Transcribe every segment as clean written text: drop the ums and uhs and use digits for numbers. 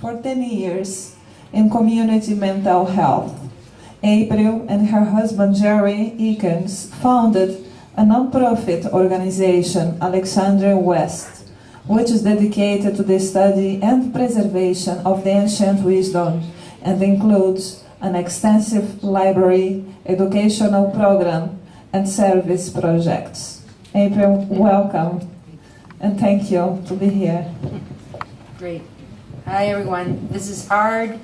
for 10 years in community mental health. April and her husband Jerry Ekins founded a non-profit organization, Alexandria West, which is dedicated to the study and preservation of the ancient wisdom and includes an extensive library, educational program, and service projects. April, welcome, and thank you to be here. Great. Hi, everyone. This is hard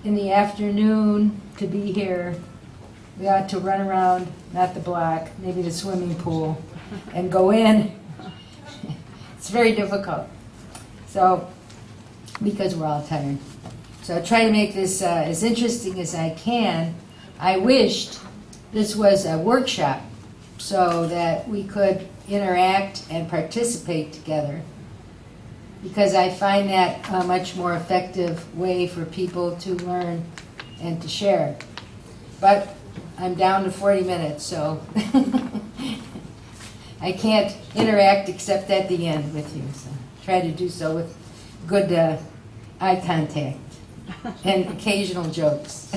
in the afternoon to be here. We ought to run around, not the block, maybe the swimming pool, and go in. It's very difficult. So, because we're all tired. So I try to make this as interesting as I can. I wished this was a workshop so that we could interact and participate together, because I find that a much more effective way for people to learn and to share. But I'm down to 40 minutes, so I can't interact except at the end with you. So try to do so with good eye contact and occasional jokes.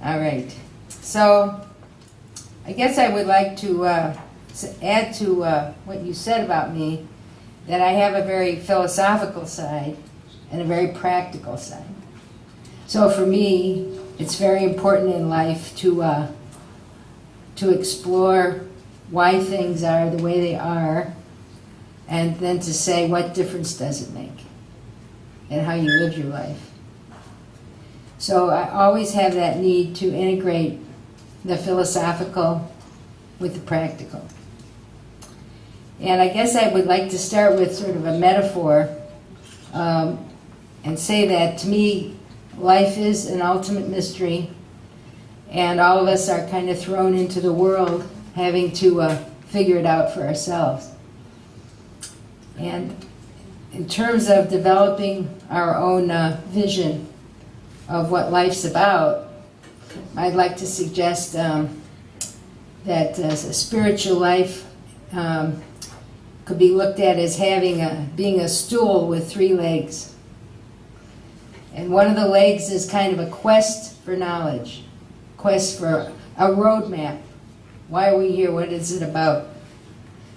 All right. So I guess I would like to add to what you said about me, that I have a very philosophical side and a very practical side. So for me, it's very important in life to explore why things are the way they are, and then to say, what difference does it make, and how you live your life. So I always have that need to integrate the philosophical with the practical. And I guess I would like to start with sort of a metaphor and say that to me, life is an ultimate mystery, and all of us are kind of thrown into the world having to figure it out for ourselves. And in terms of developing our own vision of what life's about, I'd like to suggest that a spiritual life could be looked at as being a stool with 3 legs. And one of the legs is kind of a quest for knowledge, quest for a roadmap. Why are we here? What is it about?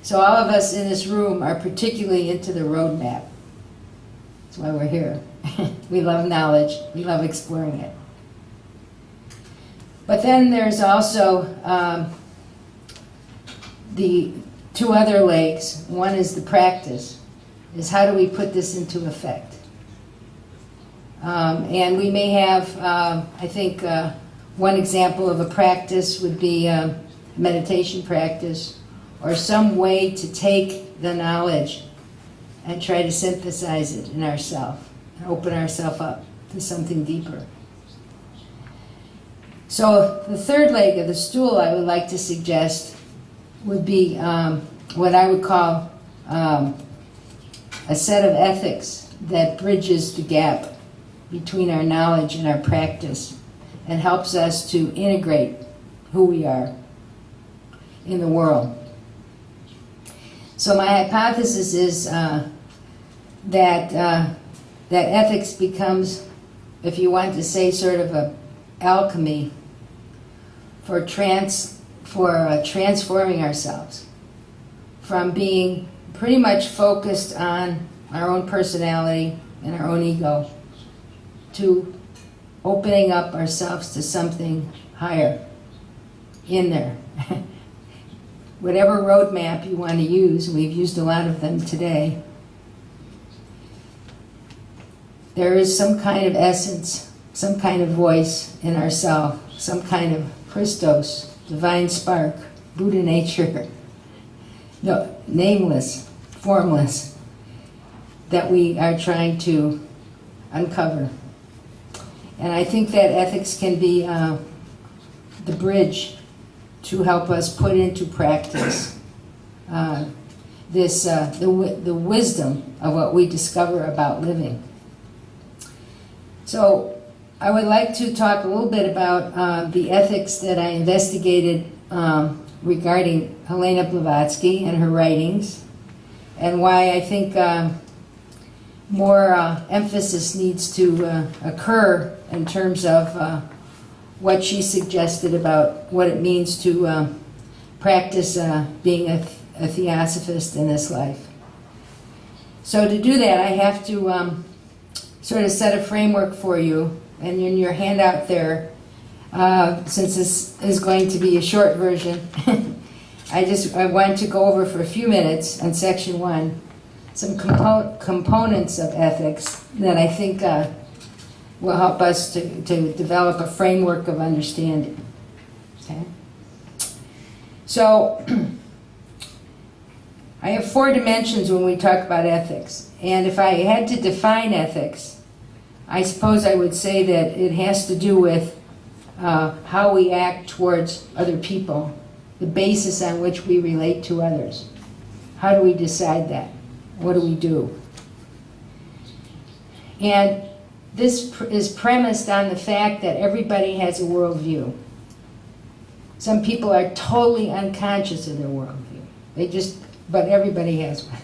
So all of us in this room are particularly into the roadmap. That's why we're here. We love knowledge. We love exploring it. But then there's also the 2 other legs. One is the practice, is how do we put this into effect? And we may have, I think, one example of a practice would be meditation practice, or some way to take the knowledge and try to synthesize it in ourselves, and open ourselves up to something deeper. So the 3rd leg of the stool I would like to suggest would be what I would call a set of ethics that bridges the gap between our knowledge and our practice and helps us to integrate who we are in the world. So my hypothesis is that ethics becomes, if you want to say, sort of a alchemy for transforming ourselves from being pretty much focused on our own personality and our own ego to opening up ourselves to something higher in there. Whatever roadmap you want to use, we've used a lot of them today, there is some kind of essence, some kind of voice in ourself, some kind of Christos, divine spark, Buddha nature, no, nameless, formless, that we are trying to uncover. And I think that ethics can be the bridge to help us put into practice the wisdom of what we discover about living. So I would like to talk a little bit about the ethics that I investigated regarding Helena Blavatsky and her writings, and why I think more emphasis needs to occur in terms of what she suggested about what it means to practice being a theosophist in this life. So to do that, I have to sort of set a framework for you, and in your handout there, since this is going to be a short version, I want to go over for a few minutes on section 1 some components of ethics that I think will help us to develop a framework of understanding. Okay? So, I have 4 dimensions when we talk about ethics. And if I had to define ethics, I suppose I would say that it has to do with how we act towards other people, the basis on which we relate to others. How do we decide that? What do we do? And this is premised on the fact that everybody has a worldview. Some people are totally unconscious of their worldview. But everybody has one.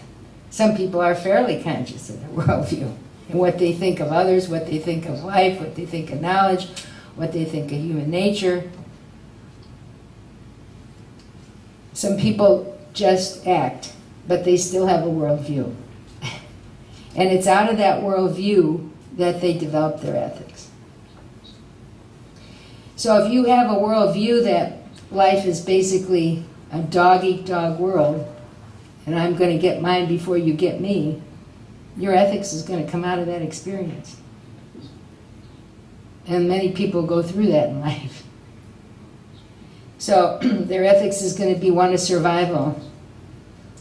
Some people are fairly conscious of their worldview and what they think of others, what they think of life, what they think of knowledge, what they think of human nature. Some people just act, but they still have a worldview. And it's out of that worldview that they develop their ethics. So if you have a worldview that life is basically a dog-eat-dog world, and I'm going to get mine before you get me, your ethics is going to come out of that experience. And many people go through that in life. So their ethics is going to be one of survival,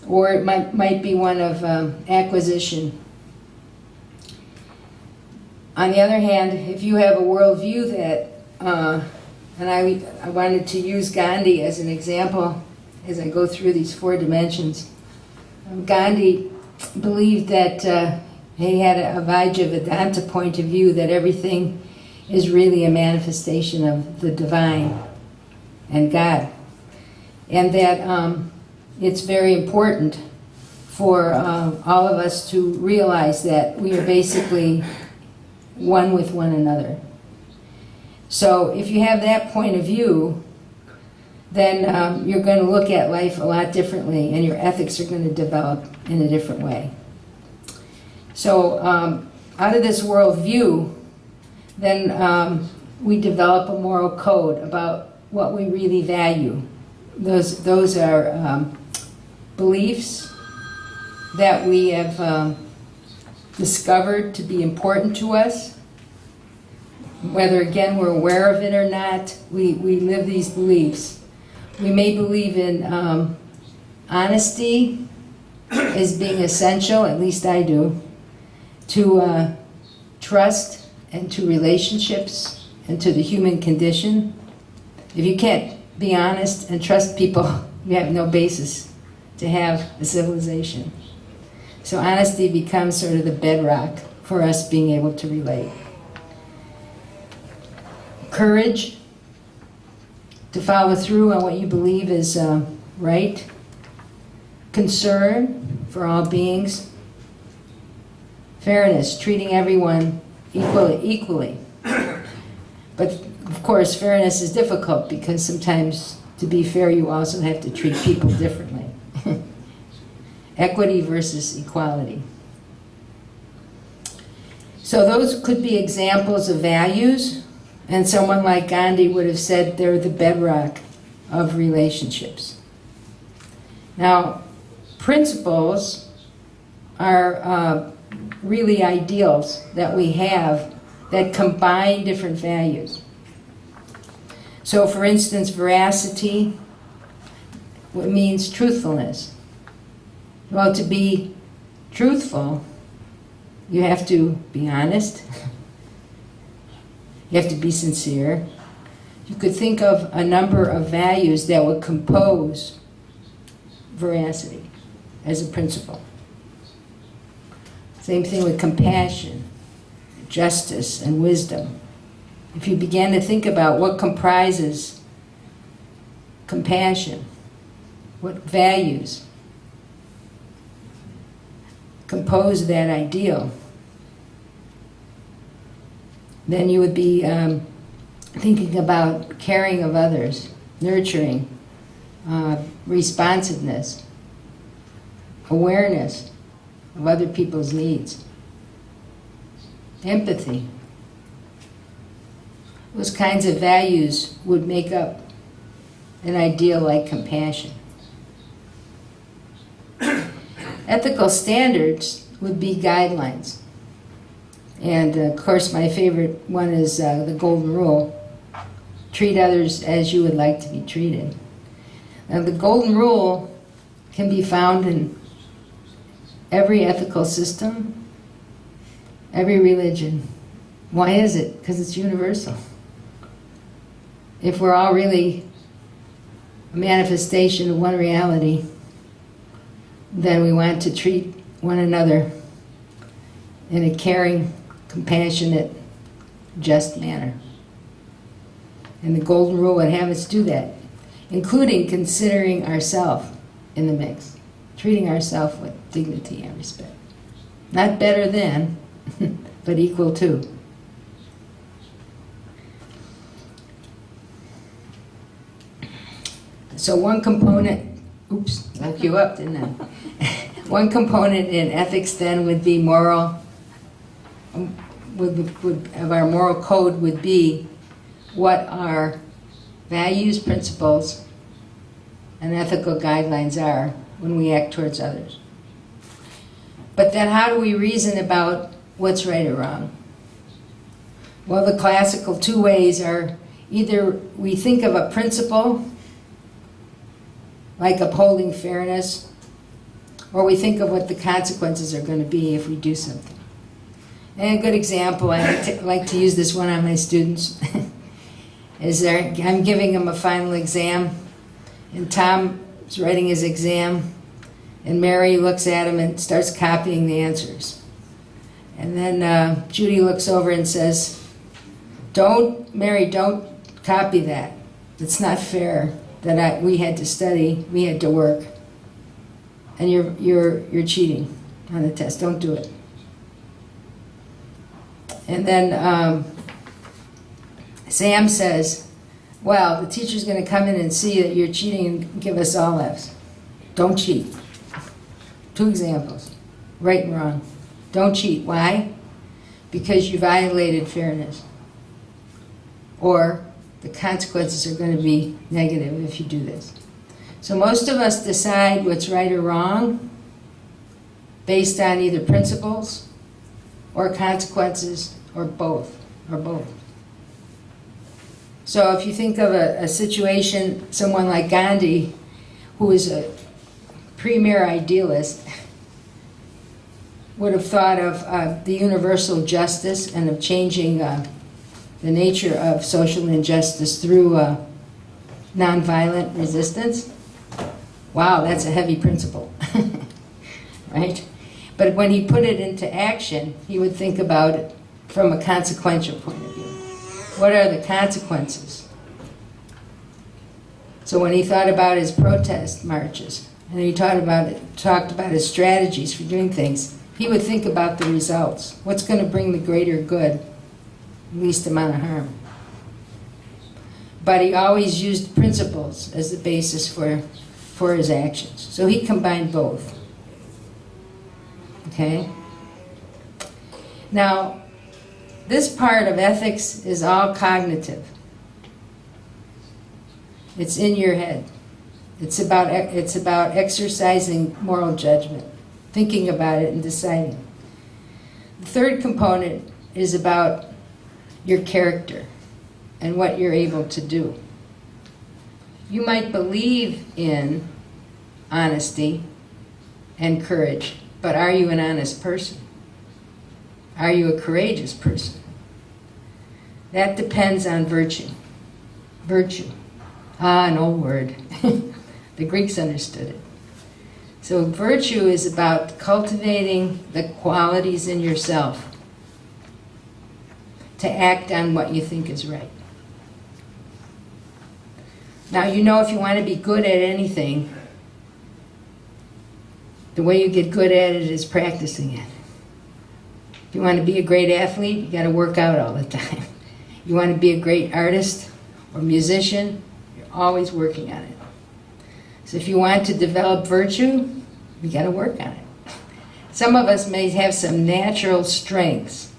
or it might be one of acquisition. On the other hand, if you have a worldview that, and I wanted to use Gandhi as an example as I go through these 4 dimensions. Gandhi believed that he had a Vajravedanta point of view that everything is really a manifestation of the divine and God. And that it's very important for all of us to realize that we are basically one with one another. So if you have that point of view, then you're going to look at life a lot differently, and your ethics are going to develop in a different way. So out of this worldview, then we develop a moral code about what we really value. Those are beliefs that we have discovered to be important to us. Whether, again, we're aware of it or not, we live these beliefs. We may believe in honesty as being essential, at least I do, to trust and to relationships and to the human condition. If you can't be honest and trust people, you have no basis to have a civilization. So honesty becomes sort of the bedrock for us being able to relate. Courage, to follow through on what you believe is right. Concern for all beings. Fairness, treating everyone equally. But of course, fairness is difficult because sometimes to be fair, you also have to treat people differently. Equity versus equality. So those could be examples of values, and someone like Gandhi would have said they're the bedrock of relationships. Now, principles are really ideals that we have that combine different values. So for instance, veracity means truthfulness. Well, to be truthful, you have to be honest. You have to be sincere. You could think of a number of values that would compose veracity as a principle. Same thing with compassion, justice, and wisdom. If you began to think about what comprises compassion, what values compose that ideal, Then you would be thinking about caring of others, nurturing, responsiveness, awareness of other people's needs, empathy. Those kinds of values would make up an ideal like compassion. Ethical standards would be guidelines. And of course, my favorite one is the Golden Rule. Treat others as you would like to be treated. Now, the Golden Rule can be found in every ethical system, every religion. Why is it? Because it's universal. If we're all really a manifestation of one reality, then we want to treat one another in a caring, compassionate, just manner. And the Golden Rule would have us do that, including considering ourselves in the mix, treating ourselves with dignity and respect. Not better than, but equal to. So one component, oops, woke you up, didn't I? One component in ethics then would be moral, of our moral code would be what our values, principles, and ethical guidelines are when we act towards others. But then how do we reason about what's right or wrong? Well, the classical two ways are either we think of a principle, like upholding fairness, or we think of what the consequences are going to be if we do something. And a good example, I like to use this one on my students, is I'm giving them a final exam, and Tom is writing his exam, and Mary looks at him and starts copying the answers. And then Judy looks over and says, Mary, don't copy that. It's not fair that we had to study, we had to work, and you're cheating on the test. Don't do it. And then Sam says, well, the teacher's going to come in and see that you're cheating and give us all F's. Don't cheat. Two examples, right and wrong. Don't cheat. Why? Because you violated fairness. Or the consequences are going to be negative if you do this. So most of us decide what's right or wrong based on either principles or consequences or both. So if you think of a situation, someone like Gandhi, who is a premier idealist, would have thought of the universal justice and of changing the nature of social injustice through nonviolent resistance. Wow, that's a heavy principle, right? But when he put it into action, he would think about it from a consequential point of view. What are the consequences? So when he thought about his protest marches, and he talked about his strategies for doing things, he would think about the results. What's going to bring the greater good, least amount of harm? But he always used principles as the basis for his actions. So he combined both. Okay? Now, this part of ethics is all cognitive. It's in your head. It's about exercising moral judgment, thinking about it and deciding. The third component is about your character and what you're able to do. You might believe in honesty and courage, but are you an honest person? Are you a courageous person? That depends on virtue. Virtue. An old word. The Greeks understood it. So virtue is about cultivating the qualities in yourself to act on what you think is right. Now, you know, if you want to be good at anything, the way you get good at it is practicing it. If you want to be a great athlete, you got to work out all the time. You want to be a great artist or musician, you're always working on it. So if you want to develop virtue, you got to work on it. Some of us may have some natural strengths,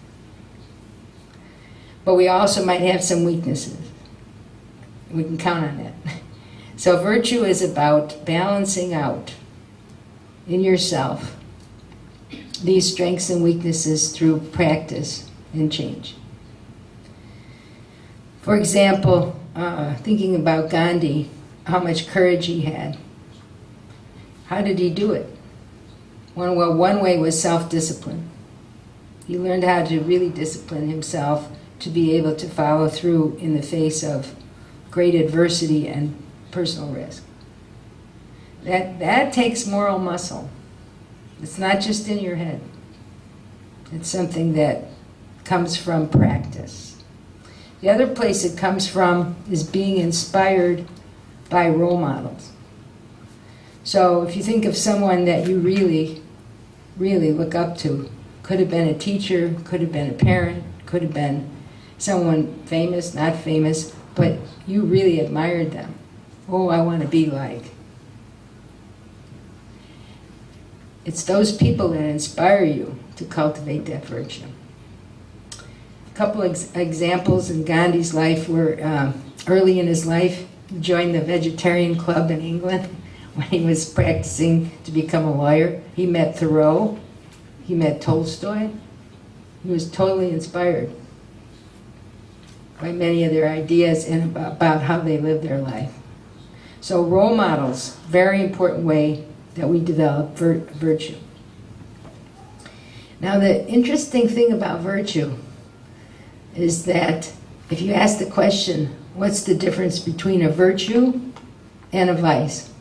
but we also might have some weaknesses. We can count on that. So virtue is about balancing out in yourself these strengths and weaknesses through practice and change. For example, thinking about Gandhi, how much courage he had. How did he do it? One way was self-discipline. He learned how to really discipline himself to be able to follow through in the face of great adversity and personal risk. That takes moral muscle. It's not just in your head. It's something that comes from practice. The other place it comes from is being inspired by role models. So if you think of someone that you really, really look up to, could have been a teacher, could have been a parent, could have been someone famous, not famous, but you really admired them. Oh, I want to be like. It's those people that inspire you to cultivate that virtue. A couple examples in Gandhi's life were early in his life, he joined the vegetarian club in England when he was practicing to become a lawyer. He met Thoreau, he met Tolstoy. He was totally inspired by many of their ideas and about how they lived their life. So role models, very important way that we develop virtue. Now the interesting thing about virtue is that if you ask the question, what's the difference between a virtue and a vice?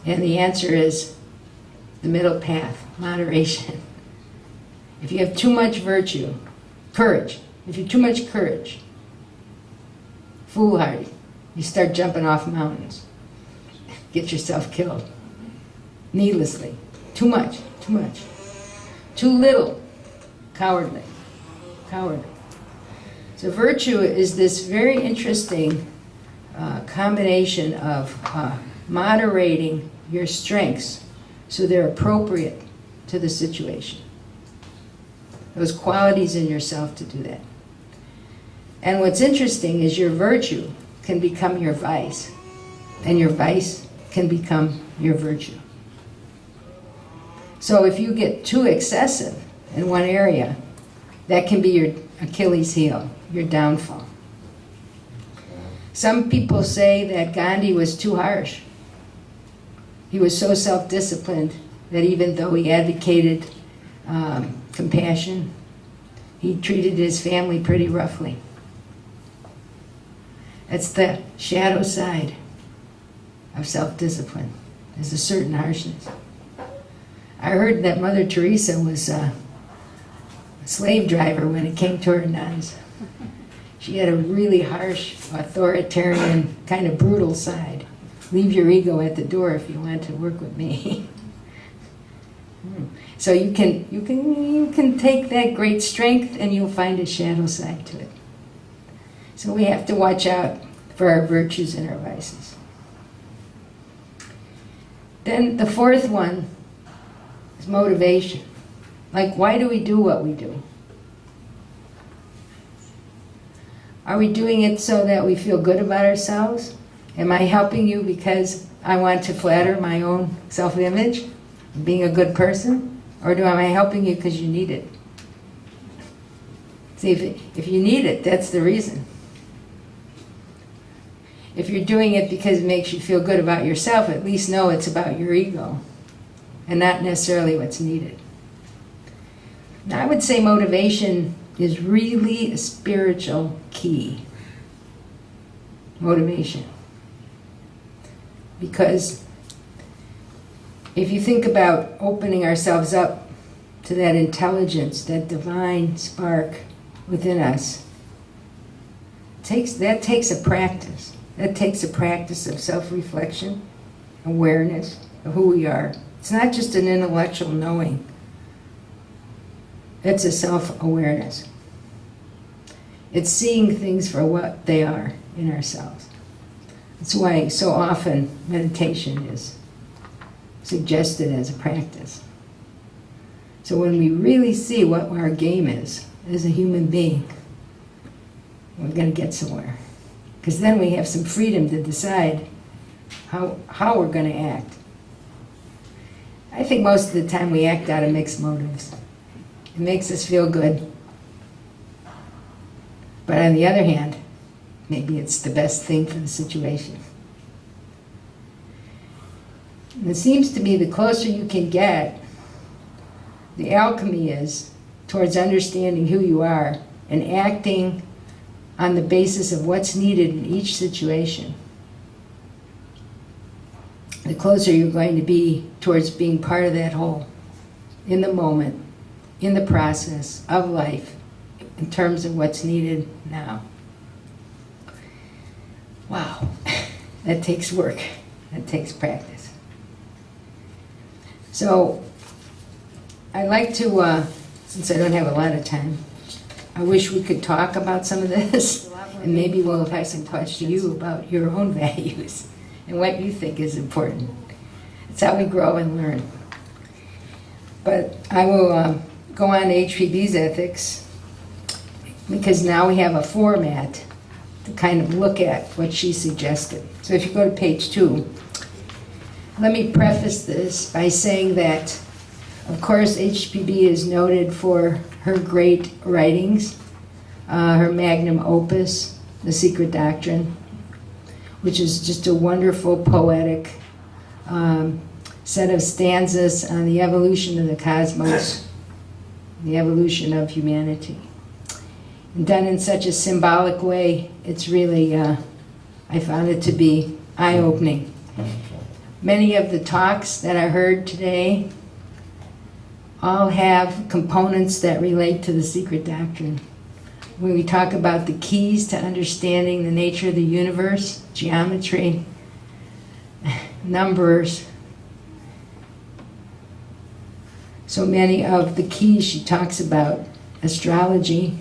And the answer is the middle path, moderation. If you have too much virtue, courage, if you're too much courage, foolhardy, you start jumping off mountains, get yourself killed, needlessly. Too much. Too little, cowardly. So virtue is this very interesting combination of moderating your strengths so they're appropriate to the situation. Those qualities in yourself to do that. And what's interesting is your virtue can become your vice, and your vice can become your virtue. So if you get too excessive in one area, that can be your Achilles heel, your downfall. Some people say that Gandhi was too harsh. He was so self-disciplined that even though he advocated compassion, he treated his family pretty roughly. That's the shadow side of self-discipline. There's a certain harshness. I heard that Mother Teresa was a slave driver when it came to her nuns. She had a really harsh, authoritarian, kind of brutal side. Leave your ego at the door if you want to work with me. So you can take that great strength and you'll find a shadow side to it. So we have to watch out for our virtues and our vices. Then the fourth one is motivation. Like, why do we do what we do? Are we doing it so that we feel good about ourselves? Am I helping you because I want to flatter my own self-image, being a good person? Or am I helping you because you need it? See, if you need it, that's the reason. If you're doing it because it makes you feel good about yourself, at least know it's about your ego and not necessarily what's needed. Now, I would say motivation is really a spiritual key. Motivation. Because if you think about opening ourselves up to that intelligence, that divine spark within us, that takes a practice. That takes a practice of self-reflection, awareness of who we are. It's not just an intellectual knowing It's a self-awareness. It's seeing things for what they are in ourselves. That's why so often meditation is suggested as a practice. So when we really see what our game is as a human being, we're going to get somewhere. Because then we have some freedom to decide how we're going to act. I think most of the time we act out of mixed motives. It makes us feel good. But on the other hand, maybe it's the best thing for the situation. And it seems to me the closer you can get, the alchemy is towards understanding who you are and acting on the basis of what's needed in each situation. The closer you're going to be towards being part of that whole, in the moment, in the process of life, in terms of what's needed now. Wow, that takes work, that takes practice. So, I'd like to, since I don't have a lot of time, I wish we could talk about some of this, and maybe we'll have some questions to you about your own values and what you think is important. It's how we grow and learn. But I will go on to HPB's ethics, because now we have a format to kind of look at what she suggested. So if you go to page 2, let me preface this by saying that, of course, HPB is noted for her great writings, her magnum opus, The Secret Doctrine, which is just a wonderful poetic set of stanzas on the evolution of the cosmos, the evolution of humanity. And done in such a symbolic way, it's really, I found it to be eye-opening. Many of the talks that I heard today all have components that relate to the secret doctrine. When we talk about the keys to understanding the nature of the universe, geometry, numbers, so many of the keys she talks about, astrology,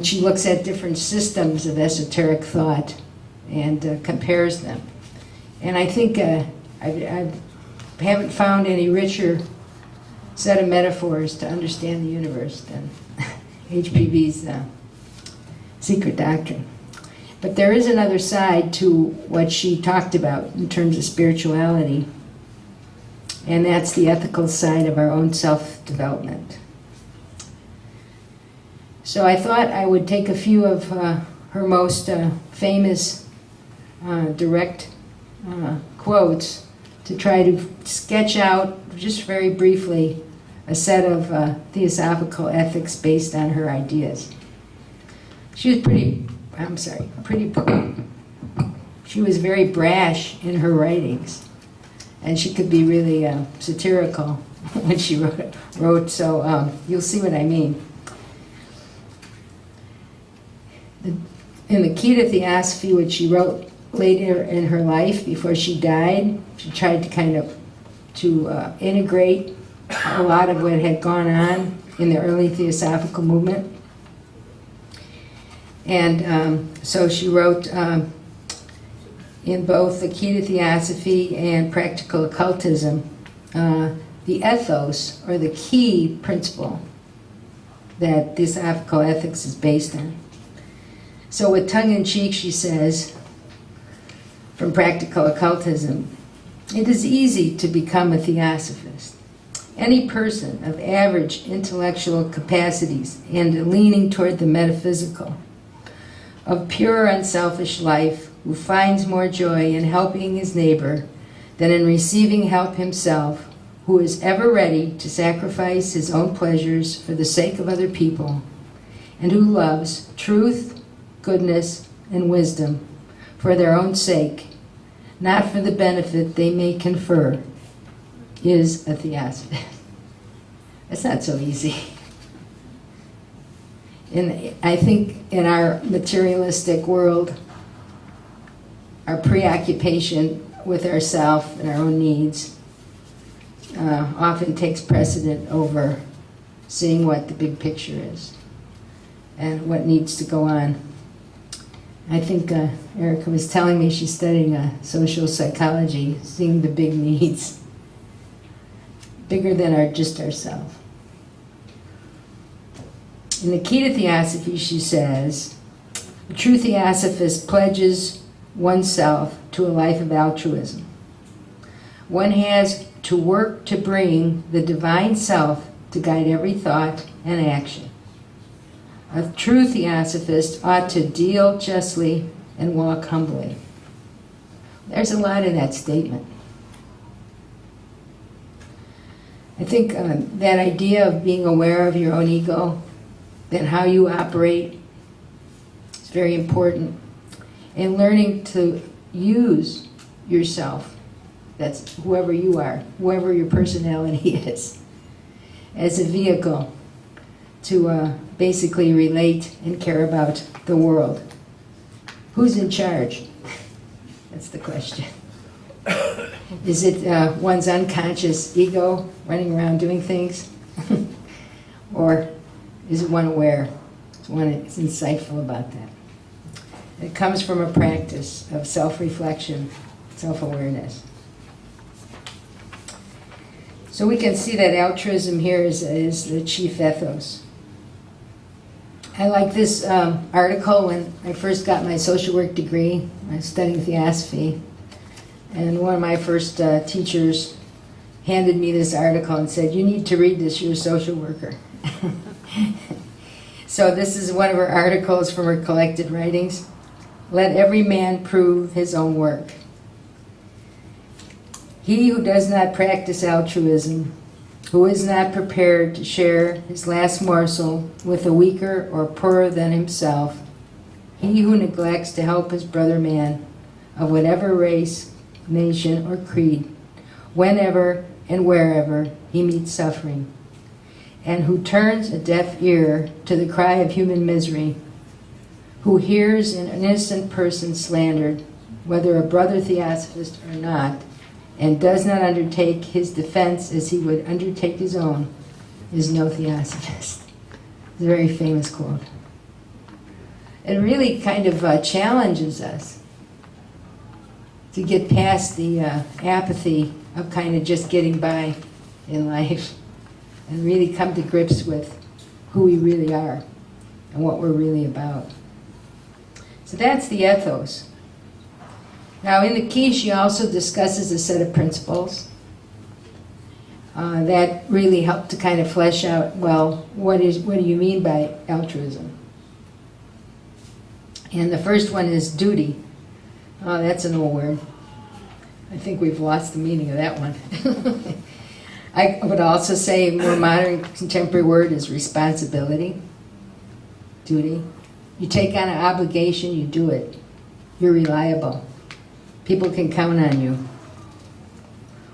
she looks at different systems of esoteric thought and compares them. And I think I haven't found any richer set of metaphors to understand the universe than HPB's secret doctrine. But there is another side to what she talked about in terms of spirituality, and that's the ethical side of our own self-development. So I thought I would take a few of her most famous direct quotes to try to sketch out, just very briefly, a set of theosophical ethics based on her ideas. She was she was very brash in her writings, and she could be really satirical when she wrote, so you'll see what I mean. In the Key to Theosophy, which she wrote later in her life, before she died, she tried to kind of integrate a lot of what had gone on in the early theosophical movement. And so she wrote in both the Key to Theosophy and Practical Occultism, the ethos, or the key principle that theosophical ethics is based on. So with tongue-in-cheek, she says, from Practical Occultism, it is easy to become a theosophist. Any person of average intellectual capacities and leaning toward the metaphysical, of pure unselfish life, who finds more joy in helping his neighbor than in receiving help himself, who is ever ready to sacrifice his own pleasures for the sake of other people, and who loves truth, goodness, and wisdom for their own sake, not for the benefit they may confer, is a theosophist. That's not so easy. And I think in our materialistic world, our preoccupation with ourself and our own needs often takes precedent over seeing what the big picture is and what needs to go on. I think Erica was telling me she's studying social psychology, seeing the big needs, bigger than just ourselves. In the key to theosophy, she says, the true theosophist pledges oneself to a life of altruism. One has to work to bring the divine self to guide every thought and action. A true theosophist ought to deal justly and walk humbly. There's a lot in that statement. I think that idea of being aware of your own ego, then how you operate, is very important. And learning to use yourself, that's whoever you are, whoever your personality is, as a vehicle to basically relate and care about the world. Who's in charge? That's the question. Is it one's unconscious ego running around doing things? Or is one aware? Is one is insightful about that? It comes from a practice of self-reflection, self-awareness. So we can see that altruism here is the chief ethos. I like this article when I first got my social work degree. I was studying theosophy. And one of my first teachers handed me this article and said, "You need to read this, you're a social worker." So this is one of her articles from her collected writings. Let every man prove his own work. He who does not practice altruism, who is not prepared to share his last morsel with a weaker or poorer than himself, he who neglects to help his brother man of whatever race, nation, or creed, whenever and wherever he meets suffering, and who turns a deaf ear to the cry of human misery, who hears an innocent person slandered, whether a brother theosophist or not, and does not undertake his defense as he would undertake his own, is no theosophist. It's a very famous quote. It really kind of challenges us to get past the apathy of kind of just getting by in life and really come to grips with who we really are and what we're really about. So that's the ethos. Now in the key, she also discusses a set of principles that really help to kind of flesh out, well, what do you mean by altruism? And the first one is duty. Oh, that's an old word. I think we've lost the meaning of that one. I would also say a more modern contemporary word is responsibility. Duty. You take on an obligation, you do it. You're reliable. People can count on you.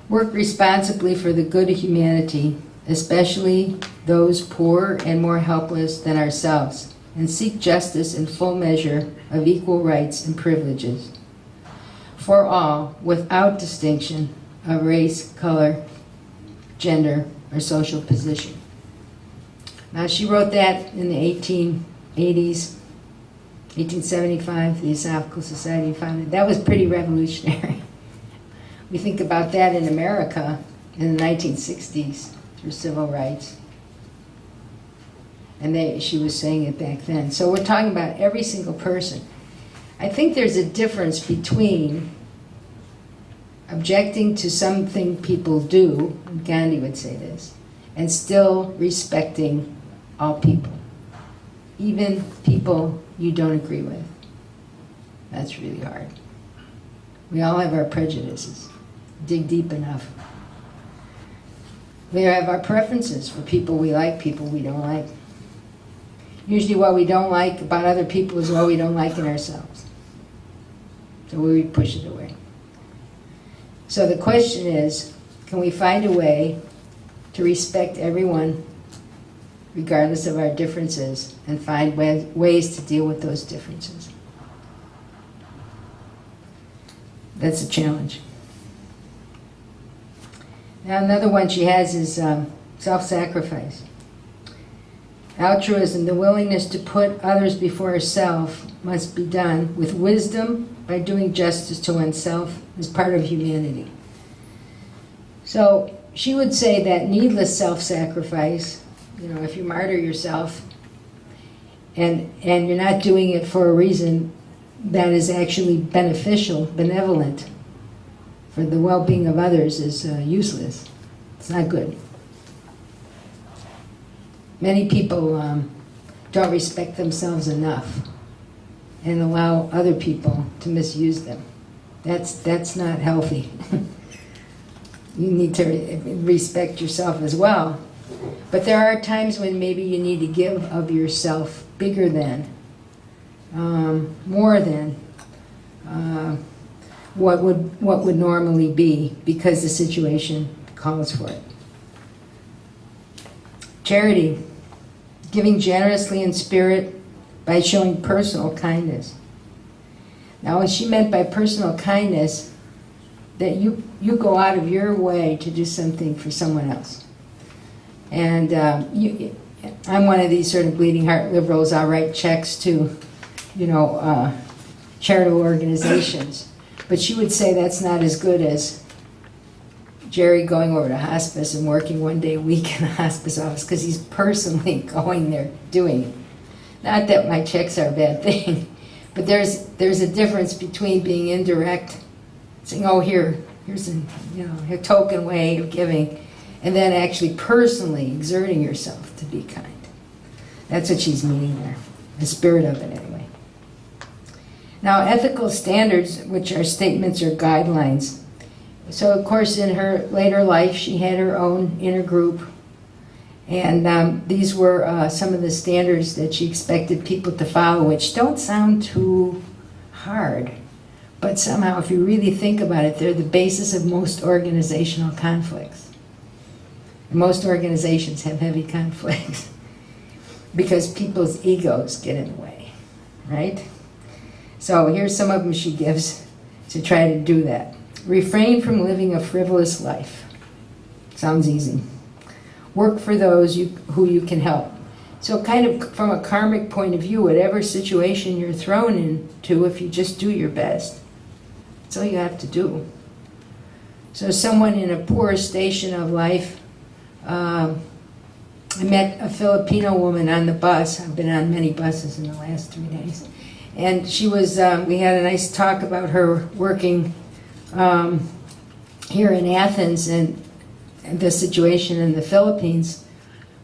Work responsibly for the good of humanity, especially those poorer and more helpless than ourselves, and seek justice in full measure of equal rights and privileges for all, without distinction of race, color, gender, or social position. Now she wrote that in the 1880s, 1875, the Theosophical Society founded. That was pretty revolutionary. We think about that in America in the 1960s through civil rights. And she was saying it back then. So we're talking about every single person. I think there's a difference between objecting to something people do, and Gandhi would say this, and still respecting all people, even people you don't agree with. That's really hard. We all have our prejudices. Dig deep enough. We have our preferences for people we like, people we don't like. Usually what we don't like about other people is what we don't like in ourselves. So we push it away. So the question is, can we find a way to respect everyone regardless of our differences and find ways to deal with those differences? That's a challenge. Now another one she has is self-sacrifice. Altruism, the willingness to put others before self, must be done with wisdom by doing justice to oneself as part of humanity. So she would say that needless self-sacrifice, if you martyr yourself and you're not doing it for a reason that is actually beneficial, benevolent, for the well-being of others, is useless. It's not good. Many people don't respect themselves enough and allow other people to misuse them. That's not healthy. You need to respect yourself as well. But there are times when maybe you need to give of yourself bigger than, more than what would normally be, because the situation calls for it. Charity, giving generously in spirit by showing personal kindness. Now, what she meant by personal kindness, that you go out of your way to do something for someone else. And I'm one of these sort of bleeding heart liberals. I'll write checks to, charitable organizations. But she would say that's not as good as Jerry going over to hospice and working one day a week in a hospice office, because he's personally going there doing it. Not that my checks are a bad thing, but there's a difference between being indirect, saying, oh, here's a token way of giving, and then actually personally exerting yourself to be kind. That's what she's meaning there, the spirit of it anyway. Now, ethical standards, which are statements or guidelines. So, of course, in her later life, she had her own inner group, and these were some of the standards that she expected people to follow, which don't sound too hard. But somehow, if you really think about it, they're the basis of most organizational conflicts. And most organizations have heavy conflicts because people's egos get in the way, right? So here's some of them she gives to try to do that. Refrain from living a frivolous life. Sounds easy. Work for those who you can help. So kind of from a karmic point of view, whatever situation you're thrown into, if you just do your best, that's all you have to do. So someone in a poor station of life, I met a Filipino woman on the bus. I've been on many buses in the last 3 days. And she was, we had a nice talk about her working here in Athens and the situation in the Philippines,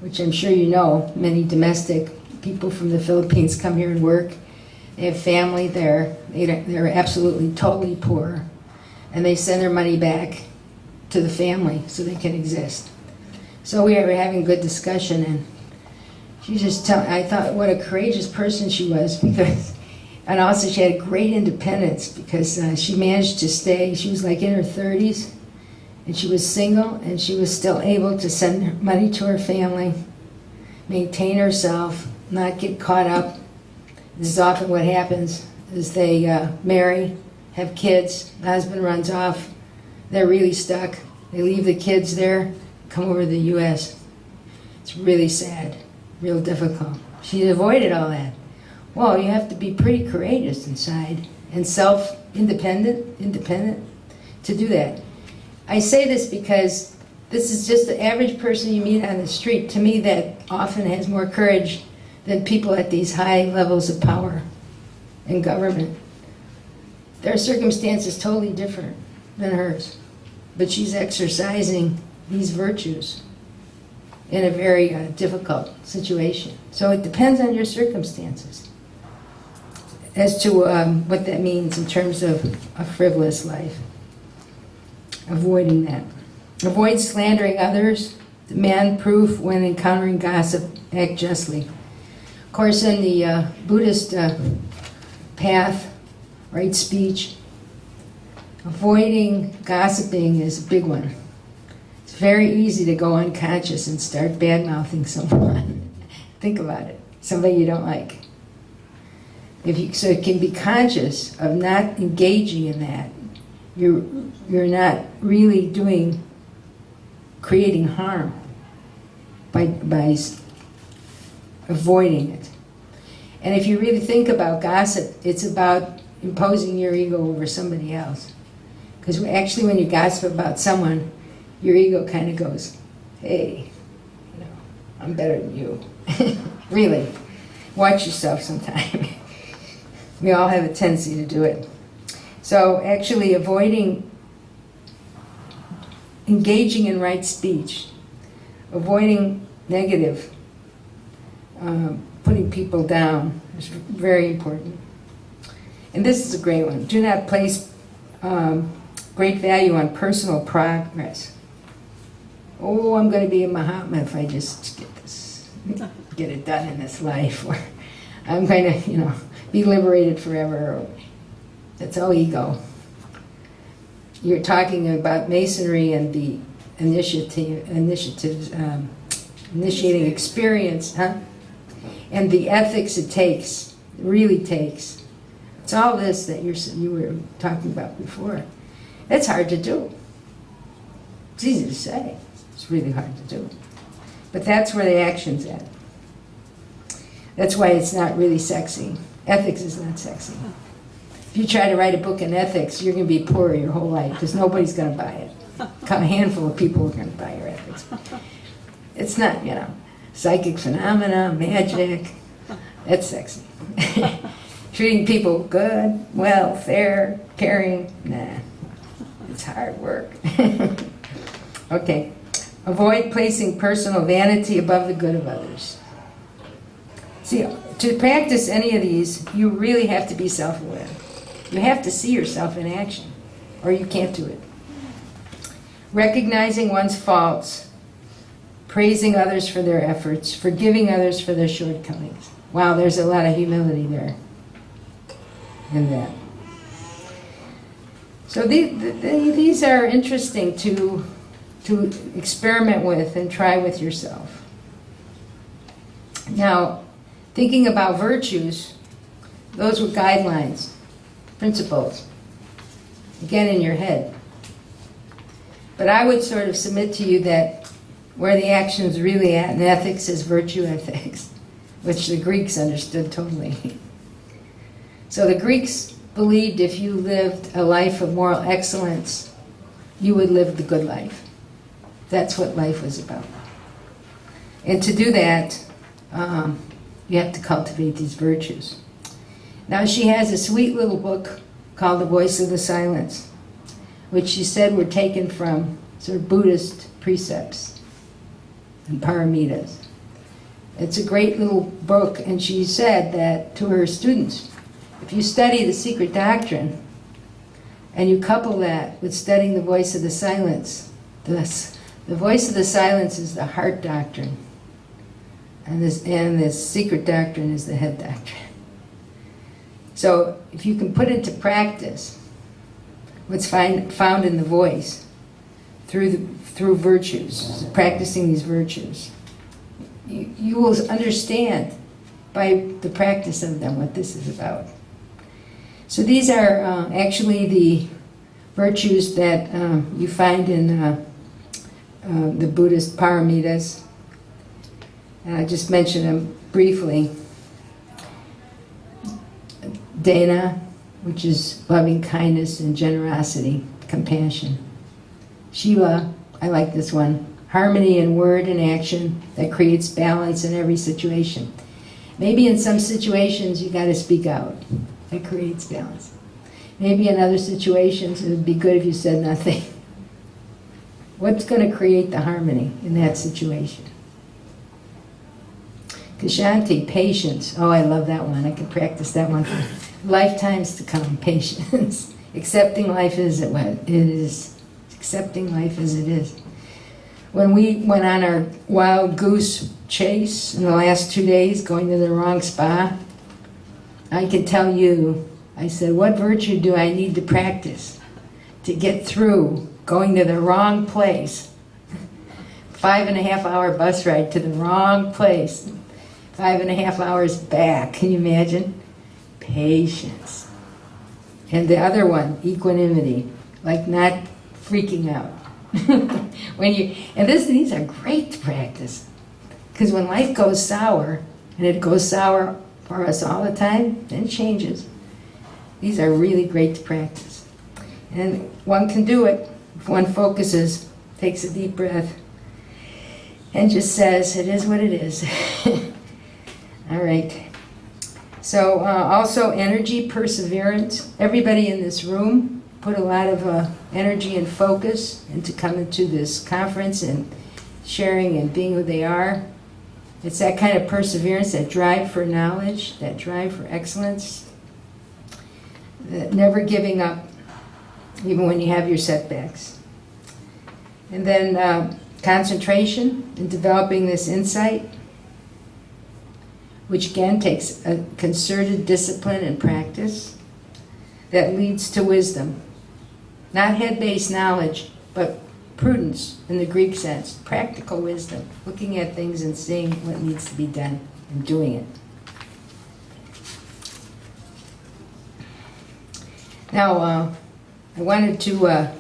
which I'm sure you know. Many domestic people from the Philippines come here and work. They have family there. They're absolutely, totally poor. And they send their money back to the family so they can exist. So we were having a good discussion, and she just I thought what a courageous person she was, because, and also she had great independence, because she managed to stay, she was like in her 30s, and she was single, and she was still able to send money to her family, maintain herself, not get caught up. This is often what happens, is they marry, have kids, the husband runs off, they're really stuck, they leave the kids there, come over to the U.S. It's really sad, real difficult. She avoided all that. Well, you have to be pretty courageous inside and independent to do that. I say this because this is just the average person you meet on the street, to me, that often has more courage than people at these high levels of power in government. Their circumstance is totally different than hers, but she's exercising these virtues in a very difficult situation. So it depends on your circumstances as to what that means in terms of a frivolous life. Avoiding that. Avoid slandering others. Demand proof when encountering gossip. Act justly. Of course, in the Buddhist path, right speech, avoiding gossiping is a big one. It's very easy to go unconscious and start bad-mouthing someone. Think about it. Somebody you don't like. So you can be conscious of not engaging in that. You're not really creating harm by avoiding it. And if you really think about gossip, it's about imposing your ego over somebody else. Because actually when you gossip about someone, your ego kind of goes, hey, you know, I'm better than you. Really, watch yourself sometime. We all have a tendency to do it. So actually avoiding engaging in right speech, avoiding negative, putting people down is very important. And this is a great one. Do not place great value on personal progress. Oh, I'm going to be a Mahatma if I just get it done in this life, or I'm going to, you know, be liberated forever. That's all ego. You're talking about masonry and the initiatives, initiating experience, huh? And the ethics it takes, really takes. It's all this that you were talking about before. It's hard to do. It's easy to say. It's really hard to do. But that's where the action's at. That's why it's not really sexy. Ethics is not sexy. If you try to write a book in ethics, you're going to be poor your whole life because nobody's going to buy it. A handful of people are going to buy your ethics. It's not, you know, psychic phenomena, magic. That's sexy. Treating people good, well, fair, caring, nah. It's hard work. Okay. Avoid placing personal vanity above the good of others. See, to practice any of these, you really have to be self-aware. You have to see yourself in action, or you can't do it. Recognizing one's faults, praising others for their efforts, forgiving others for their shortcomings. Wow, there's a lot of humility there in that. So these are interesting to experiment with and try with yourself. Now, thinking about virtues, those were guidelines, principles, again in your head. But I would sort of submit to you that where the action is really at in ethics is virtue ethics, which the Greeks understood totally. So the Greeks believed if you lived a life of moral excellence, you would live the good life. That's what life was about. And to do that, you have to cultivate these virtues. Now she has a sweet little book called The Voice of the Silence, which she said were taken from sort of Buddhist precepts and paramitas. It's a great little book, and she said that to her students, if you study the secret doctrine and you couple that with studying the voice of the silence, the voice of the silence is the heart doctrine, and this secret doctrine is the head doctrine. So if you can put into practice what's found in the voice through virtues, practicing these virtues, you will understand by the practice of them what this is about. So these are actually the virtues that you find in the Buddhist paramitas. I just mentioned them briefly. Dana, which is loving kindness and generosity, compassion. Shila, I like this one. Harmony in word and action that creates balance in every situation. Maybe in some situations you got to speak out. That creates balance. Maybe in other situations it would be good if you said nothing. What's going to create the harmony in that situation? Kshanti, patience. Oh, I love that one. I could practice that one for lifetimes to come. Patience. Accepting life as it is. Accepting life as it is. When we went on our wild goose chase in the last 2 days, going to the wrong spa, I can tell you, I said, what virtue do I need to practice to get through going to the wrong place? 5.5 hour bus ride to the wrong place. 5.5 hours back. Can you imagine? Patience. And the other one, equanimity, like not freaking out. These are great to practice, because when life goes sour, and it goes sour for us all the time, then it changes. These are really great to practice. And one can do it if one focuses, takes a deep breath, and just says, it is what it is. All right. So also energy, perseverance. Everybody in this room put a lot of energy and focus into coming to this conference and sharing and being who they are. It's that kind of perseverance, that drive for knowledge, that drive for excellence, that never giving up, even when you have your setbacks. And then concentration in developing this insight, which again takes a concerted discipline and practice that leads to wisdom. Not head-based knowledge, but prudence in the Greek sense, practical wisdom, looking at things and seeing what needs to be done and doing it. Now, I wanted to,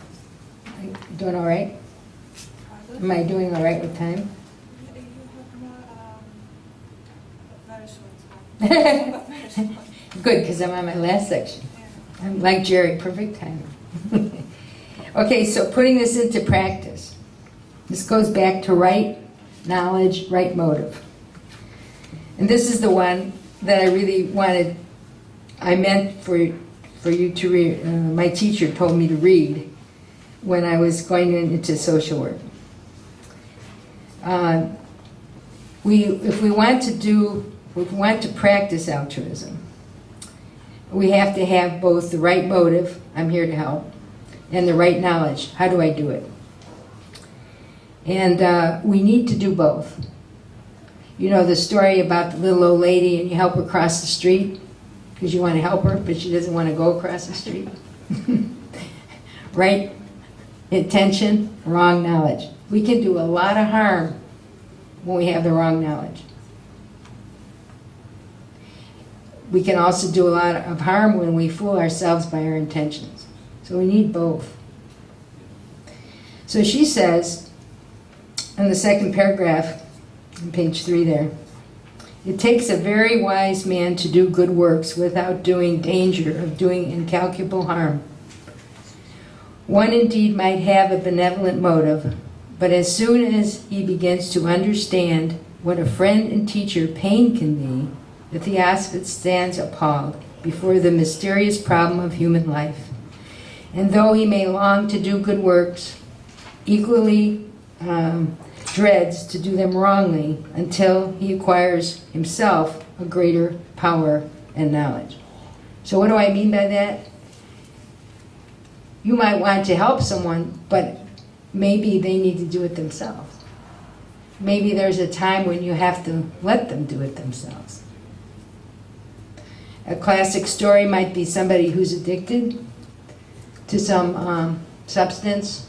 doing all right? Am I doing all right with time? Good, because I'm on my last section. I'm like Jerry, perfect timing. Okay, so putting this into practice. This goes back to right knowledge, right motive. And this is the one that I really wanted, I meant for you to read, my teacher told me to read when I was going into social work. If we want to practice altruism, we have to have both the right motive, I'm here to help, and the right knowledge, how do I do it? And we need to do both. You know the story about the little old lady and you help her cross the street because you want to help her, but she doesn't want to go across the street. Right intention, wrong knowledge. We can do a lot of harm when we have the wrong knowledge. We can also do a lot of harm when we fool ourselves by our intentions. So we need both. So she says, in the second paragraph, on page 3 there, it takes a very wise man to do good works without doing danger of doing incalculable harm. One indeed might have a benevolent motive, but as soon as he begins to understand what a friend and teacher pain can be, the Theosophist stands appalled before the mysterious problem of human life. And though he may long to do good works, equally dreads to do them wrongly until he acquires himself a greater power and knowledge. So what do I mean by that? You might want to help someone, but maybe they need to do it themselves. Maybe there's a time when you have to let them do it themselves. A classic story might be somebody who's addicted to some substance,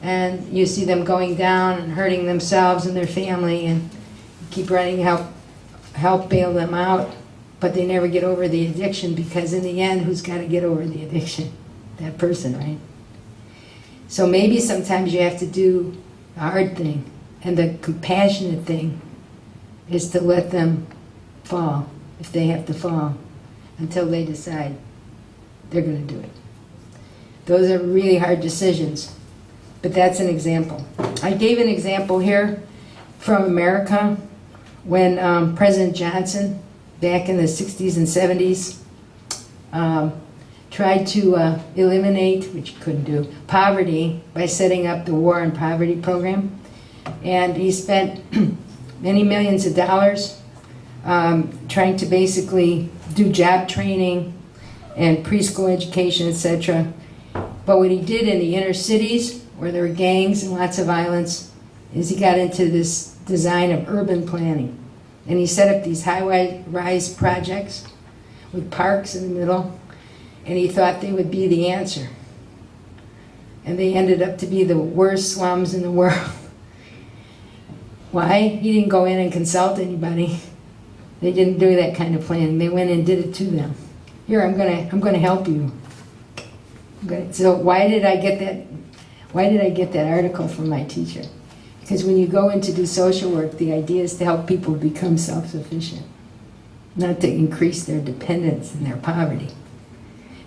and you see them going down and hurting themselves and their family, and you keep running help bail them out, but they never get over the addiction, because in the end, who's got to get over the addiction? That person, right? So maybe sometimes you have to do a hard thing, and the compassionate thing is to let them fall, if they have to fall, until they decide they're going to do it. Those are really hard decisions, but that's an example. I gave an example here from America when President Johnson, back in the 60s and 70s, tried to eliminate, which he couldn't do, poverty by setting up the War on Poverty program. And he spent many millions of dollars trying to basically do job training and preschool education, etc. But what he did in the inner cities, where there were gangs and lots of violence, is he got into this design of urban planning. And he set up these high-rise projects with parks in the middle, and he thought they would be the answer. And they ended up to be the worst slums in the world. Why? He didn't go in and consult anybody. They didn't do that kind of planning. They went and did it to them. Here, I'm gonna help you. So why did I get that article from my teacher? Because when you go in to do social work, the idea is to help people become self-sufficient, not to increase their dependence and their poverty.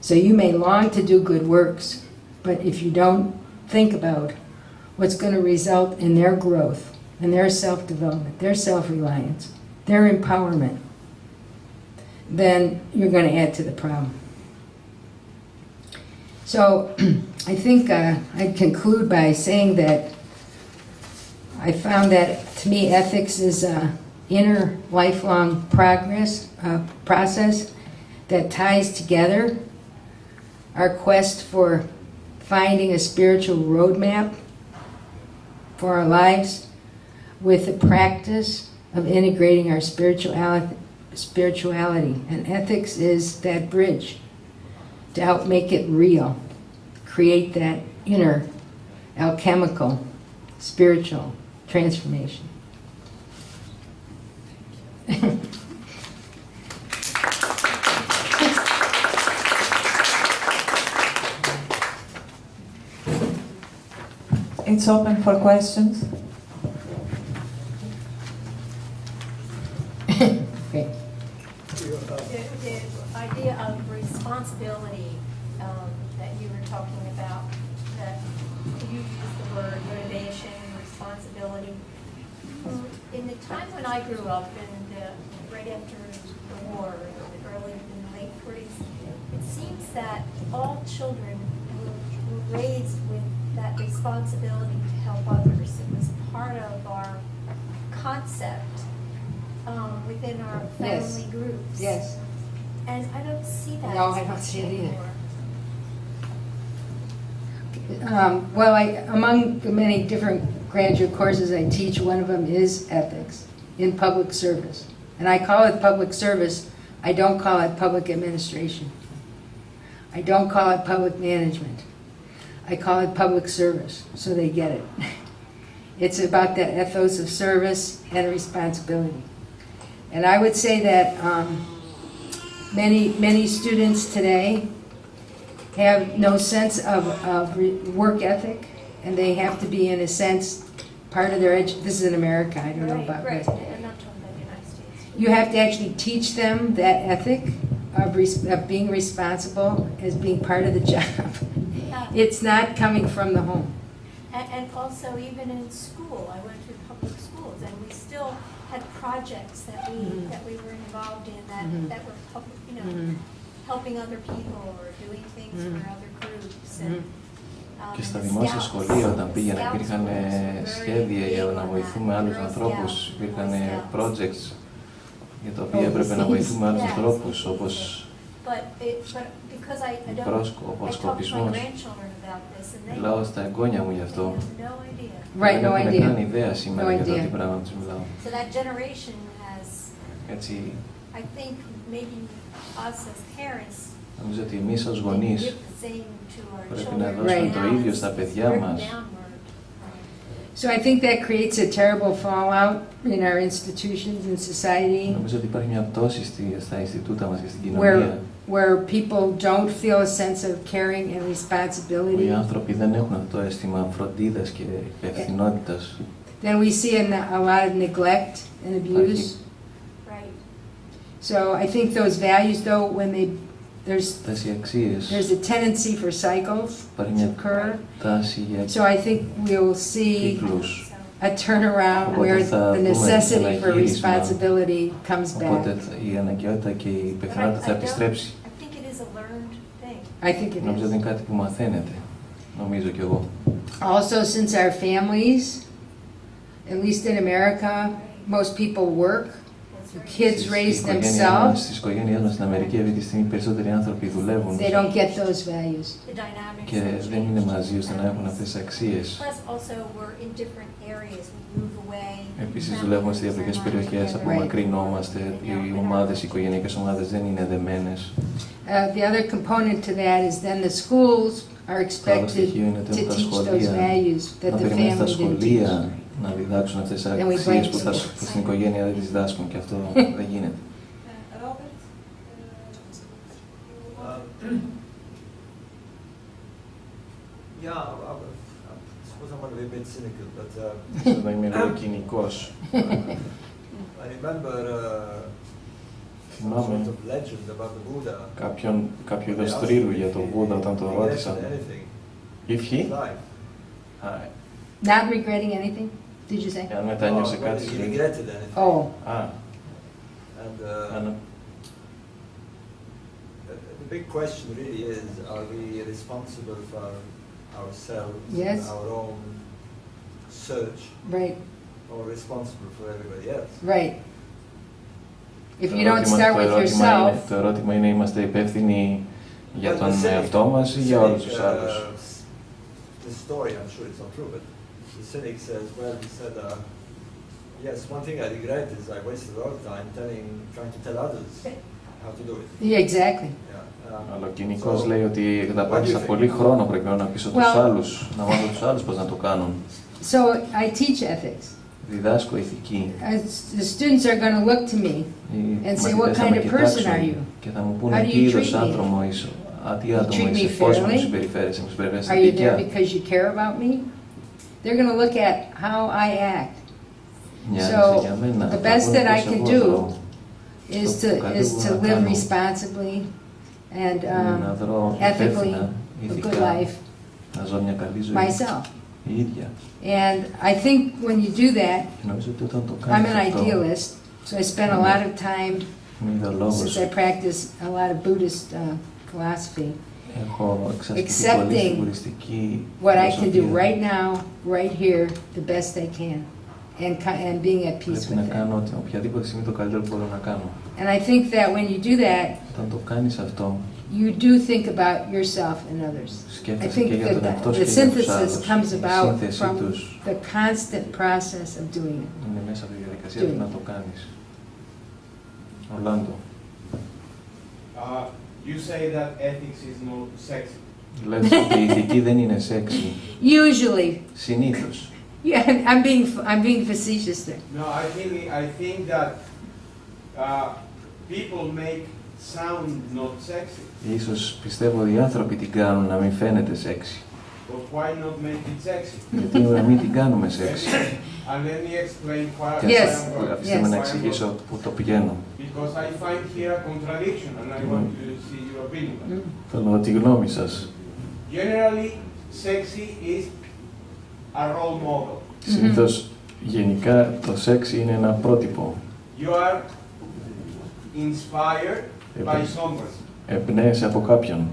So you may long to do good works, but if you don't think about what's going to result in their growth, and their self-development, their self-reliance, their empowerment, then you're going to add to the problem. So I think I'd conclude by saying that I found that, to me, ethics is an inner lifelong process that ties together our quest for finding a spiritual roadmap for our lives with the practice of integrating our spirituality. And ethics is that bridge to help make it real, create that inner alchemical, spiritual transformation. It's open for questions. Okay. The idea of responsibility that you were talking about, that you used the word motivation, responsibility. In the time when I grew up, right after the war, in the late 40s, it seems that all children were raised with that responsibility to help others. It was part of our concept within our family groups. Yes. And I don't see that. No, I don't see it either. Well, among the many different graduate courses I teach, one of them is ethics in public service. And I call it public service. I don't call it public administration. I don't call it public management. I call it public service, so they get it. It's about that ethos of service and responsibility. And I would say that many students today have no sense of work ethic, and they have to be, in a sense, part of their this is in America, I don't know about Right. this. I'm not talking about the United States. You have to actually teach them that ethic of being responsible as being part of the job. It's not coming from the home. And also, even in school, I went through public schools, and we still had projects that we were involved in that were public, helping other people or doing things for other groups. And, Και στα δημόσια σχολεία όταν πήγαινα υπήρχαν σχέδια για να βοηθούμε άλλους ανθρώπους, υπήρχαν projects για τα οποία έπρεπε να βοηθούμε άλλους ανθρώπους, όπως ο προσκοπισμός. Μιλάω στα εγγόνια μου γι' αυτό. Δεν έχουν καν ιδέα σήμερα για το τι πράγμα τους μιλάω. Έτσι, νομίζω ότι εμείς ως γονείς πρέπει να δώσουμε το ίδιο στα παιδιά μας. So I think that creates a terrible fallout in our institutions and society. Νομίζω ότι υπάρχει μια πτώση στα Ινστιτούτα μας και στην κοινωνία. Where people don't feel a sense of caring and responsibility. Οι άνθρωποι δεν έχουν αυτό το αίσθημα φροντίδας και υπευθυνότητας. Then we see a lot of neglect and abuse. Right. So I think those values, though, when there's a tendency for cycles to occur. So I think we'll see a turnaround where the necessity for responsibility comes back. Οπότε η αναγκαιότητα και η υπευθυνότητα θα επιστρέψει. I think it is. Νομίζω ότι είναι κάτι που μαθαίνεται. Νομίζω κι εγώ. Also, since our families, at least in America, most people work. The kids raise themselves. Στις οικογένειές μας στην Αμερική αυτή τη στιγμή περισσότεροι άνθρωποι δουλεύουν. They don't get those values. Και δεν είναι μαζί ώστε να έχουν αυτές τις αξίες. Επίσης δουλεύουμε σε διαφορετικές περιοχές, απομακρυνόμαστε, οι ομάδες, οι οικογενειακές ομάδες δεν είναι δεμένες. The other component to that is then the schools are expected to teach those values that the family didn't teach. Να διδάξουν αυτές τις αξίες που στην οικογένεια δεν τις διδάσκουν και αυτό δεν γίνεται. Yeah, I suppose I want to be a bit cynical, but Να είμαι λίγο κοινικός. I remember some Θυμάμαι sort of legend about the Buddha. κάποιο είδος θρύλου για τον Βούδα όταν τον ρώτησαν. If he? Not regretting anything, did you say? Αν μετάνιωσε κάτι στη ζωή. Oh. And the big question really is, are we responsible for ourselves, Yes. our own search, Right, or responsible for everybody else? right. If you don't start with yourself, Το ερώτημα είναι, είμαστε υπεύθυνοι για τον εαυτό μας ή για όλους τους άλλους. The story, I'm sure it's not true, but the cynic says, well, he said, yes, one thing I regret is I wasted a lot of time trying to tell others how to do it. yeah, exactly. Αλλά ο κοινικός λέει ότι δαπάνησα πολύ χρόνο προκειμένου να πείσω τους άλλους, να μάθω τους άλλους πώς να το κάνουν. So I teach ethics. Διδάσκω ηθική. The students are going to look to me and say, what kind of person are you? Και θα μου πούνε τι είδος άτομο είσαι, τι άτομο είσαι, πώς μου συμπεριφέρεσαι, μου συμπεριφέρεσαι Are you there δίκαια. because you care about me? They're going to look at how I act. So the best that I can do is to live responsibly and ethically, a good life, να ζω μια καλή ζωή. myself. Η ίδια. And I think when you do that, Νομίζω ότι όταν το I'm κάνεις an αυτό, idealist, so I spend a lot of time, είμαι ιδεολόγος. since I practice a lot of Buddhist philosophy, Έχω εξασκηθεί πολύ στην βουδιστική what I can do φιλοσοφία. right now, right here, the best I can, and being at peace Πρέπει να with that. κάνω οποιαδήποτε στιγμή το καλύτερο που μπορώ να κάνω. And I think that when you do that, Όταν το κάνεις αυτό, you do think about yourself and others. I σκέφτεσαι think και για τον εαυτό that σου the και για τους synthesis άλλους. comes Η about σύνθεση from τους the constant process of doing it. είναι μέσα από τη διαδικασία του να το κάνεις. Ορλάντο. You say that ethics is not sexy. Λες ότι η ηθική δεν είναι σεξι. Usually, Συνήθως. yeah, I'm being facetious there. No, I think that people make sound not sexy. Ίσως πιστεύω ότι οι άνθρωποι την κάνουν να μην φαίνεται σεξι. But why not make it sexy? Γιατί να μην την κάνουμε σεξι. And let me explain why Yes. I'm going. Αφήστε με να εξηγήσω πού το πηγαίνω. Because I find here a contradiction and I want to see your opinion. Θέλω τη γνώμη σας. Generally, sexy is a role model. Συνήθως, γενικά, το σεξ είναι ένα πρότυπο. You are inspired by someone. Εμπνέεσαι από κάποιον.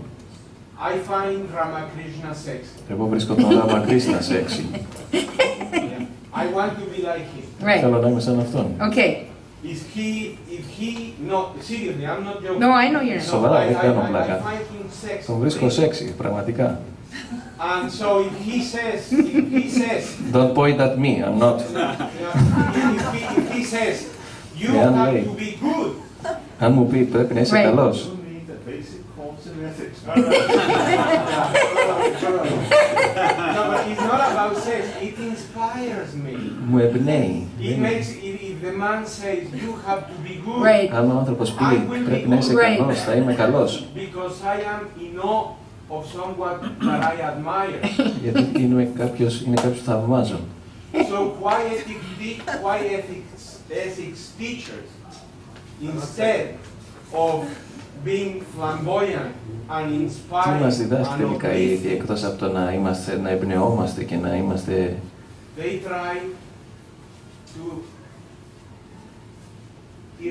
I find Ramakrishna sexy. Εγώ βρίσκω τον Ραmakρίσνα σεξι. I want to be like him. Right. Θέλω να είμαι σαν αυτόν. Okay. No, seriously, I'm not joking. No, I know you're not. Σοβαρά, δεν κάνω πλάκα. I find him sexy. Τον βρίσκω σεξι, πραγματικά. And so if he says, Don't point at me, I'm not. if he says, you Yeah, have right. to be good. Αν μου πει πρέπει να είσαι Right. καλός. No, but it's not about sex. It inspires me. Μου εμπνέει. It makes if the man says you have to be good. Right. Αν ο άνθρωπος πει πρέπει να είσαι Right. καλός, θα είμαι καλός. Because I am in awe of someone that I admire. Γιατί είναι κάποιος που θαυμάζω. So why ethics teachers, instead of being flamboyant and Τι μας inspiring διδάσκει and τελικά η ηθική, uplifting, εκτός από το να εμπνεόμαστε και να είμαστε... they try to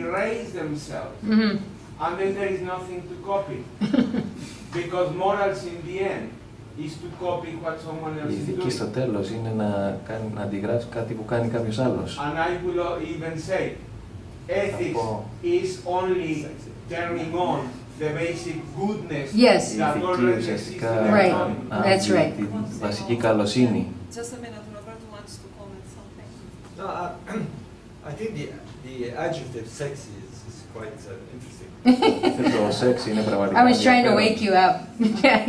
erase themselves, and then there is nothing to copy. Because morals in the end is to copy what someone Η else is ηθική στο doing. τέλος είναι να αντιγράψει κάτι που κάνει κάποιος άλλος. And I will even say, ethics is only turning on the basic goodness Yes. Η that ηθική already exists ουσιαστικά in Right. everyone. That's right. τη βασική καλοσύνη. Just a minute, Roberto wants to comment something. No, I think the adjective sexy is quite interesting. Το σεξ είναι πραγματικά I was trying to ενδιαφέρον. wake you up.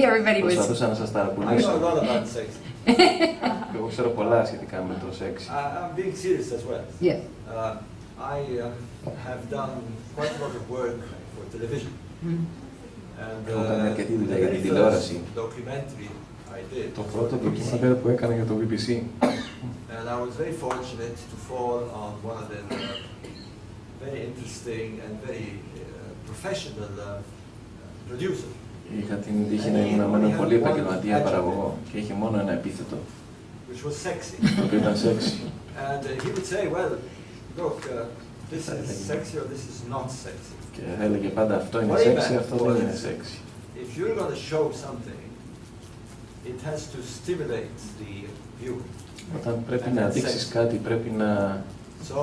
Everybody was. Προσπαθούσα να σας I know ταρακουνήσω. a lot about sex. Εγώ ξέρω πολλά σχετικά με το σεξ. I'm being serious as well. Yeah. I have done quite a lot of work for television. And Έχω κάνει αρκετή the δουλειά για very την first τηλεόραση. documentary I did. Το πρώτο ντοκιμαντέρ που έκανα για το BBC. And I was very fortunate to fall on one of the very interesting and very professional producer. Είχα την τύχη να ήμουν με έναν πολύ επαγγελματία παραγωγό και είχε μόνο ένα επίθετο. Which was sexy. Το οποίο ήταν sexy. And he would say, well, look, this is sexy or this is not sexy. Και έλεγε πάντα αυτό είναι sexy, αυτό δεν είναι sexy. If you're going to show something, it has to stimulate the viewer. Όταν πρέπει να δείξεις κάτι, πρέπει να... So,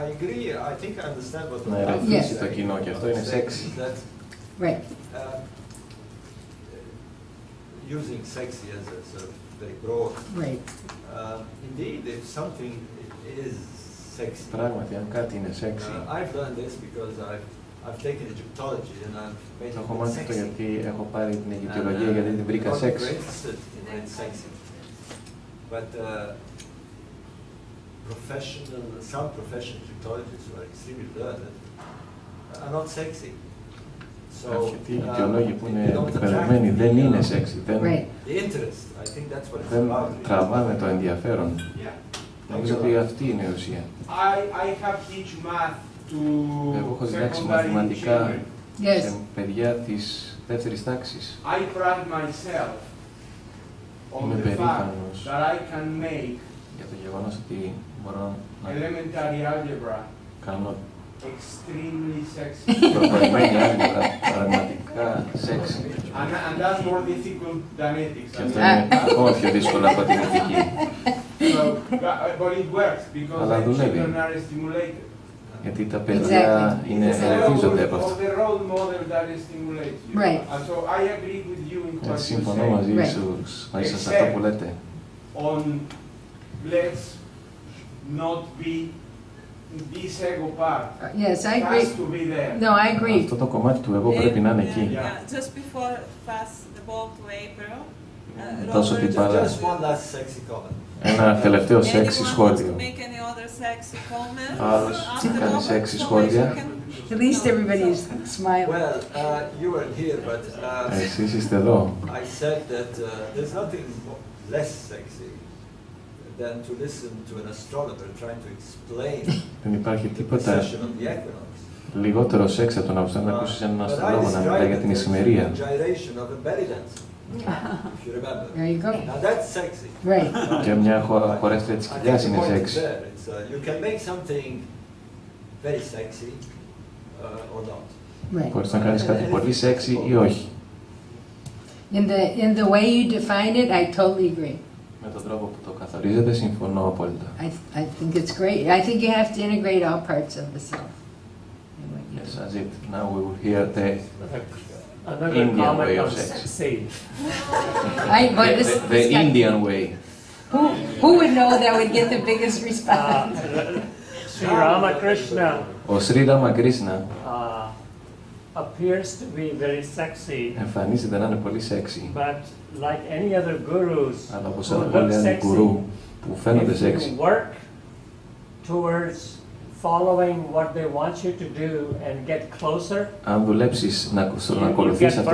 I agree, I think I understand what να ερεθίσει το κοινό και αυτό είναι sexy. Right. Using sexy as a sort of very broad. Right. Indeed, if something is sexy. Πράγματι, αν κάτι είναι sexy. I've learned this because I've taken Egyptology and I've made Το έχω it μάθει αυτό γιατί έχω πάρει την Αιγυπτιολογία γιατί την βρήκα sexy. Sexy. But some professional Egyptologists who are extremely learned are not sexy. Αρκετοί Αιγυπτιολόγοι που είναι εκπαιδευμένοι δεν είναι sexy. Δεν τραβάνε το ενδιαφέρον. Νομίζω ότι αυτή είναι η ουσία. Εγώ έχω διδάξει μαθηματικά σε παιδιά της δεύτερης τάξης. Είμαι περήφανος για το γεγονός ότι μπορώ να κάνω extremely sexy. προχωρημένη άλγευρα, πραγματικά sexy. And that's more difficult than ethics. Και αυτό είναι ακόμα πιο δύσκολο από την ηθική. But it works because the children are stimulated. Γιατί τα παιδιά είναι ερεθίζονται από αυτό. Right. Συμφωνώ μαζί σας αυτό που λέτε. Let's not be this ego part. Yes, I agree. Has to be there. No, I agree. Αυτό το κομμάτι του εγώ πρέπει να είναι εκεί. Just before pass the ball to April. Δώσω την μπάλα. Just one last sexy comment. Ένα τελευταίο sexy σχόλιο. Άλλος κάνει sexy σχόλια. At least everybody is smiling. Well, you weren't here, but Εσείς είστε εδώ. I said that there's nothing less sexy than to listen to an astronomer trying to explain Δεν υπάρχει the τίποτα precession of the equinox. λιγότερο σεξ από το να ακούσεις έναν αστρολόγο να μιλάει για την ησημερία. Gyration of a belly dancer. If you remember. There you go. Now that's sexy. Right. Και μια χορεύτρια της κοιλιάς είναι σεξ. You can make something very sexy or not. Right. Μπορείς να κάνεις κάτι πολύ sexy ή όχι. In the way you define it, I totally agree. Με τον τρόπο που το καθορίζετε, συμφωνώ απόλυτα. I think it's great. I think you have to integrate all parts of the self. Yes, as it. Now we will hear the Another Indian way comment of on sex. sexy. The Indian way. Who would know that would get the biggest response? Sri Ramakrishna Ο Sri Ramakrishna appears to be very sexy, εμφανίζεται να είναι πολύ sexy. but like any other gurus Αλλά όπως who όλοι look άλλοι sexy, γκουρού που φαίνονται if sexy. you work towards following what they want you to do and get closer, Αν δουλέψεις να ακολουθείς αυτό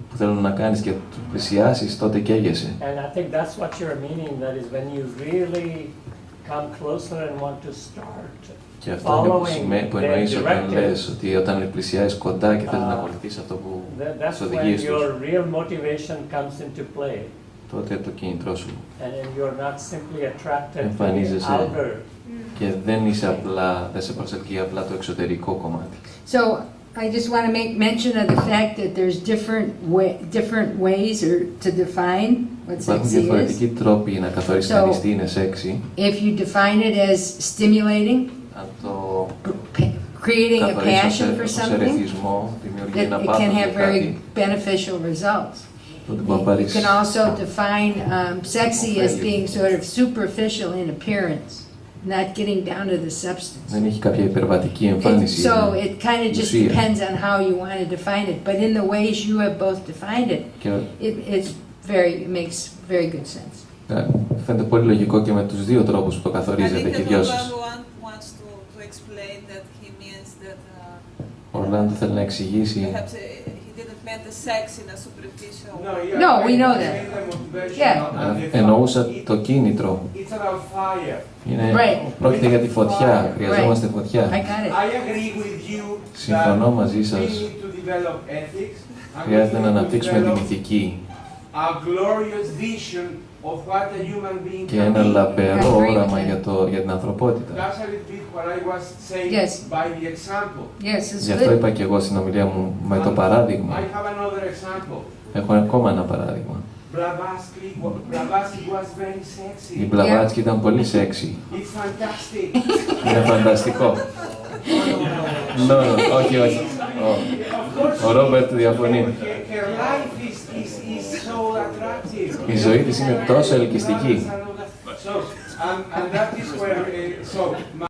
που θέλουν να κάνεις και το πλησιάσεις, τότε καίγεσαι. and I think that's what you're meaning, that is when you really come closer and want to start Και αυτό είναι που εννοείς όταν λες ότι όταν πλησιάζεις κοντά και θέλεις να ακολουθείς αυτό που that's σου when οδηγείς τους, your real motivation comes into play, τότε το κίνητρό σου and you're not simply attracted to the εμφανίζεσαι outer. και δεν σε προσελκύει απλά το εξωτερικό κομμάτι. So I just want to make mention of the fact that there's different ways to define what Υπάρχουν sexy is. διαφορετικοί τρόποι να καθορίσει κανείς τι είναι σεξι. If you define it as stimulating, Αν το creating a καθορίσει passion for ως something, ερεθισμό, δημιουργεί it ένα can πάθος για have very κάτι, beneficial results. τότε μπορεί να You πάρεις. can also define sexy as being sort of superficial in appearance, not getting down to the substance. Δεν έχει κάποια υπερβατική εμφάνιση. So it kind of just ουσία. depends on how you want to define it. But in the ways you have both defined it, Και it makes very good sense. φαίνεται πολύ λογικό και με τους δύο τρόπους που το I think καθορίζετε και οι that δυο σας. Orlando wants to explain that he means that Ο Ορλάντο θέλει να εξηγήσει perhaps he didn't meant the sex in a superficial way. No, we know that. Εννοούσα το κίνητρο. It's about fire. Πρόκειται για τη φωτιά. Χρειαζόμαστε φωτιά. I got it. I agree with you Συμφωνώ μαζί that we σας. need to develop ethics. and we Χρειάζεται need να to αναπτύξουμε την develop ηθική a glorious vision of what a human being και can ένα be. λαμπερό όραμα για την ανθρωπότητα. That's a little bit what I was saying Yes. by the example. Yes, it's Γι' αυτό good. είπα και εγώ στην ομιλία μου με το παράδειγμα. I have another example. Έχω ακόμα ένα παράδειγμα. Blavatsky was very sexy. Η Blavatsky ήταν πολύ σεξι. It's fantastic. Είναι φανταστικό. Όχι. Ο Ρόμπερτ διαφωνεί. Her life is so attractive. Η ζωή της είναι τόσο ελκυστική. And that is where